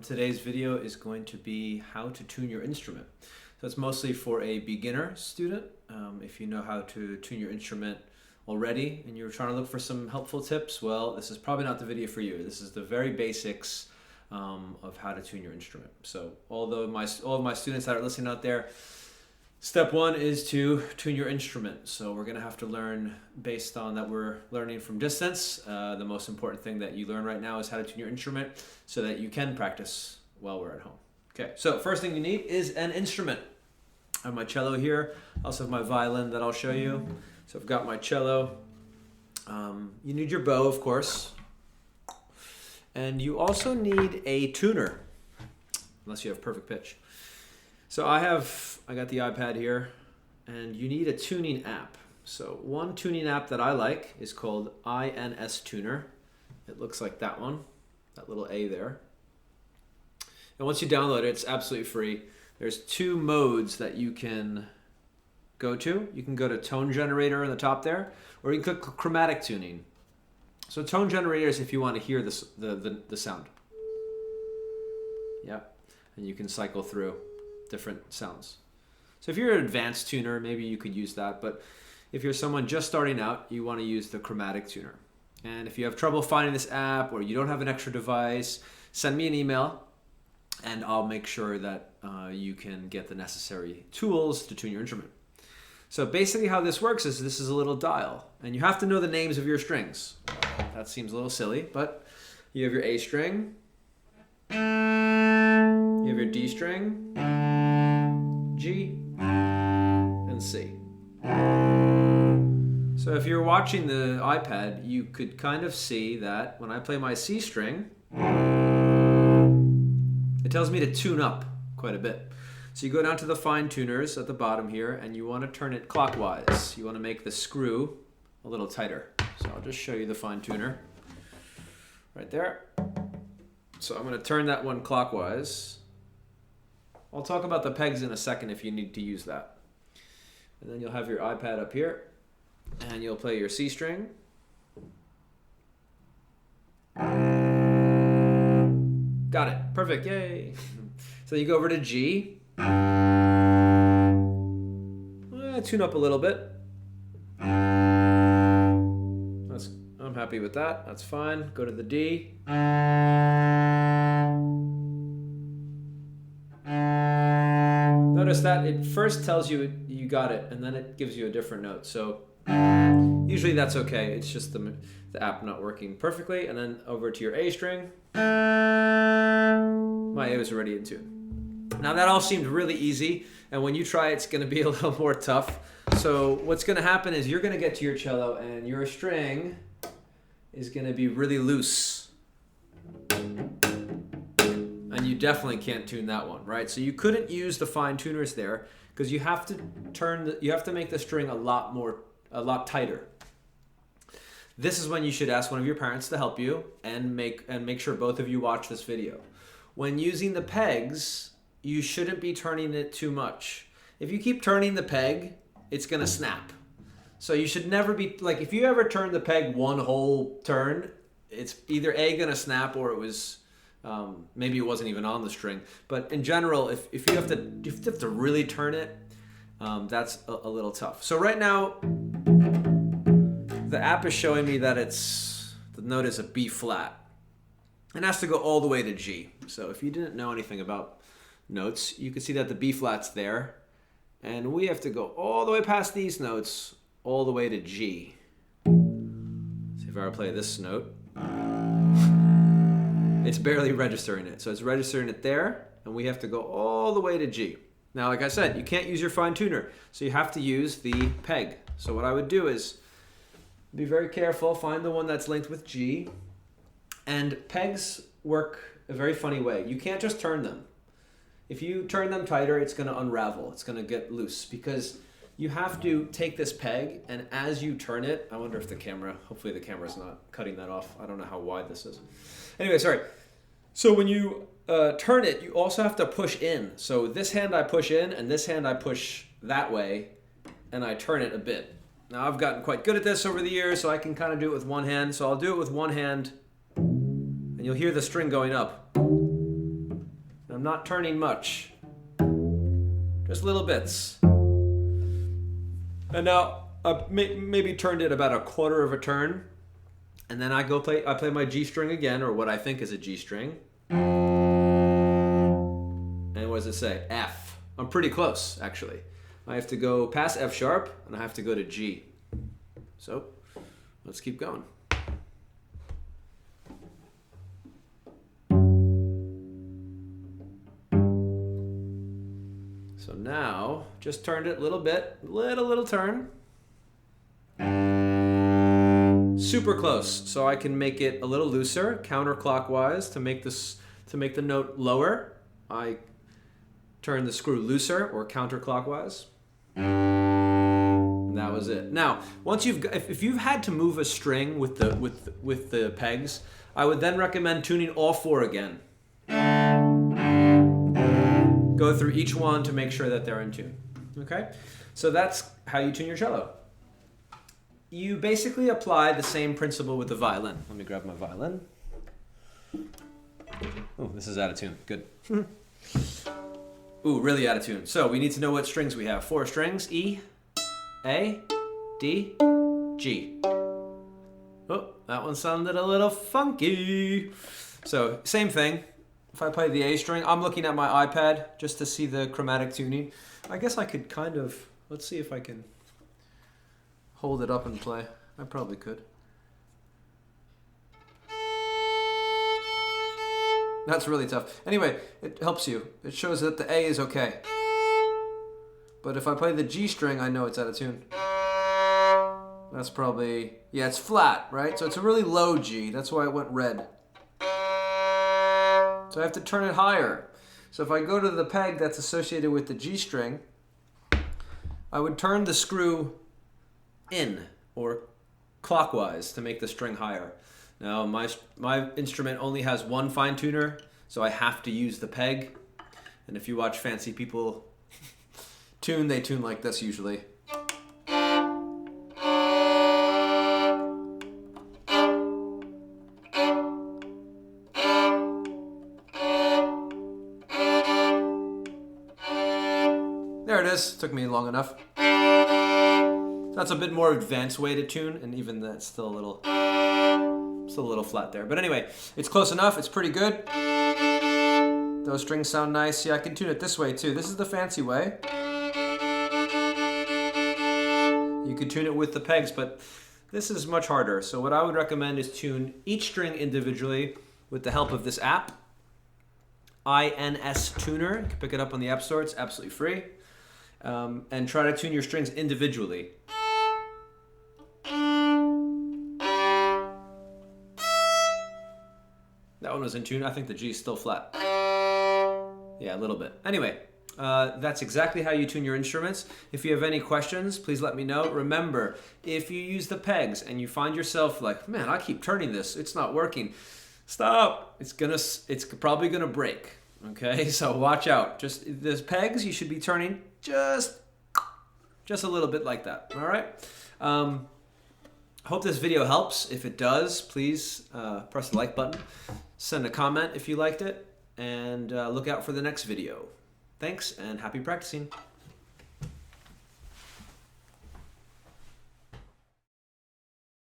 Today's video is going to be how to tune your instrument. So it's mostly for a beginner student. If you know how to tune your instrument already and you're trying to look for some helpful tips, well, this is probably not the video for you. This is the very basics of how to tune your instrument. So all of my students that are listening out there, step one is to tune your instrument. So we're going to have to learn based on that we're learning from distance. The most important thing that you learn right now is how to tune your instrument so that you can practice while we're at home. Okay, so first thing you need is an instrument. I have my cello here. I also have my violin that I'll show you. So I've got my cello. You need your bow, of course. And you also need a tuner, unless you have perfect pitch. So I got the iPad here, and you need a tuning app. So one tuning app that I like is called INS Tuner. It looks like that one, that little A there. And once you download it, it's absolutely free. There's two modes that you can go to. You can go to tone generator on the top there, or you can click chromatic tuning. So tone generator is if you want to hear this, the sound. Yeah, and you can cycle through different sounds. So if you're an advanced tuner, maybe you could use that. But if you're someone just starting out, you want to use the chromatic tuner. And if you have trouble finding this app or you don't have an extra device, send me an email and I'll make sure that you can get the necessary tools to tune your instrument. So basically how this works is this is a little dial, and you have to know the names of your strings. That seems a little silly, but you have your A string, you have your D string, G, and C. So if you're watching the iPad, you could kind of see that when I play my C string, it tells me to tune up quite a bit. So you go down to the fine tuners at the bottom here, and you want to turn it clockwise. You want to make the screw a little tighter. So I'll just show you the fine tuner right there. So I'm going to turn that one clockwise. I'll talk about the pegs in a second if you need to use that. And then you'll have your iPad up here, and you'll play your C string. Got it. Perfect. Yay. So you go over to G. Tune up a little bit. I'm happy with that. That's fine. Go to the D. Notice that it first tells you you got it, and then it gives you a different note. So usually that's okay. It's just the app not working perfectly. And then over to your A string. My A was already in tune. Now that all seemed really easy, and when you try it's going to be a little more tough. So what's going to happen is you're going to get to your cello and your string is going to be really loose. And you definitely can't tune that one, right? So you couldn't use the fine tuners there because you have to make the string a lot tighter. This is when you should ask one of your parents to help you and make sure both of you watch this video. When using the pegs, you shouldn't be turning it too much. If you keep turning the peg, it's gonna snap. So you should never be, like if you ever turn the peg one whole turn, it's either A, gonna snap, or it was, maybe it wasn't even on the string. But in general, if you have to really turn it, that's a little tough. So right now, the app is showing me that the note is a B flat. It has to go all the way to G. So if you didn't know anything about notes, you can see that the B flat's there. And we have to go all the way past these notes, all the way to G. See if I play this note. It's barely registering it. So it's registering it there, and we have to go all the way to G. Now, like I said, you can't use your fine tuner, so you have to use the peg. So what I would do is be very careful, find the one that's linked with G. And pegs work a very funny way. You can't just turn them. If you turn them tighter, it's going to unravel. It's going to get loose because you have to take this peg, and as you turn it, I wonder if hopefully the camera's not cutting that off. I don't know how wide this is. Anyway, sorry. So when you turn it, you also have to push in. So this hand I push in, and this hand I push that way, and I turn it a bit. Now I've gotten quite good at this over the years, so I can kind of do it with one hand. So I'll do it with one hand, and you'll hear the string going up. I'm not turning much, just little bits. And now I maybe turned it about a quarter of a turn, and then I play my G string again, or what I think is a G string. And what does it say? F. I'm pretty close, actually. I have to go past F sharp, and I have to go to G. So let's keep going. So now, just turned it a little bit, little turn. Super close, so I can make it a little looser, counterclockwise to make the note lower. I turn the screw looser or counterclockwise. And that was it. Now, once if you've had to move a string with the pegs, I would then recommend tuning all four again. Go through each one to make sure that they're in tune. Okay? So that's how you tune your cello. You basically apply the same principle with the violin. Let me grab my violin. Oh, this is out of tune. Good. Ooh, really out of tune. So we need to know what strings we have. 4 strings: E, A, D, G. Oh, that one sounded a little funky. So same thing. If I play the A string, I'm looking at my iPad just to see the chromatic tuning. I guess I could kind of, let's see if I can hold it up and play. I probably could. That's really tough. Anyway, it helps you. It shows that the A is okay. But if I play the G string, I know it's out of tune. That's probably, yeah, it's flat, right? So it's a really low G. That's why it went red. So I have to turn it higher. So if I go to the peg that's associated with the G string, I would turn the screw in or clockwise to make the string higher. Now my instrument only has one fine tuner, so I have to use the peg. And if you watch fancy people tune, they tune like this usually. There it is. Took me long enough. That's a bit more advanced way to tune, and even that's still a little flat there. But anyway, it's close enough. It's pretty good. Those strings sound nice. Yeah, I can tune it this way too. This is the fancy way. You could tune it with the pegs, but this is much harder. So what I would recommend is tune each string individually with the help of this app, INS Tuner. You can pick it up on the App Store. It's absolutely free. And try to tune your strings individually. That one was in tune. I think the G is still flat. Yeah, a little bit. Anyway, that's exactly how you tune your instruments. If you have any questions, please let me know. Remember, if you use the pegs and you find yourself like, man, I keep turning this, it's not working. Stop. It's probably gonna break. Okay, so watch out. Just the pegs, you should be turning just a little bit like that. All right. Hope this video helps. If it does, please press the like button. Send a comment if you liked it, and look out for the next video. Thanks, and happy practicing.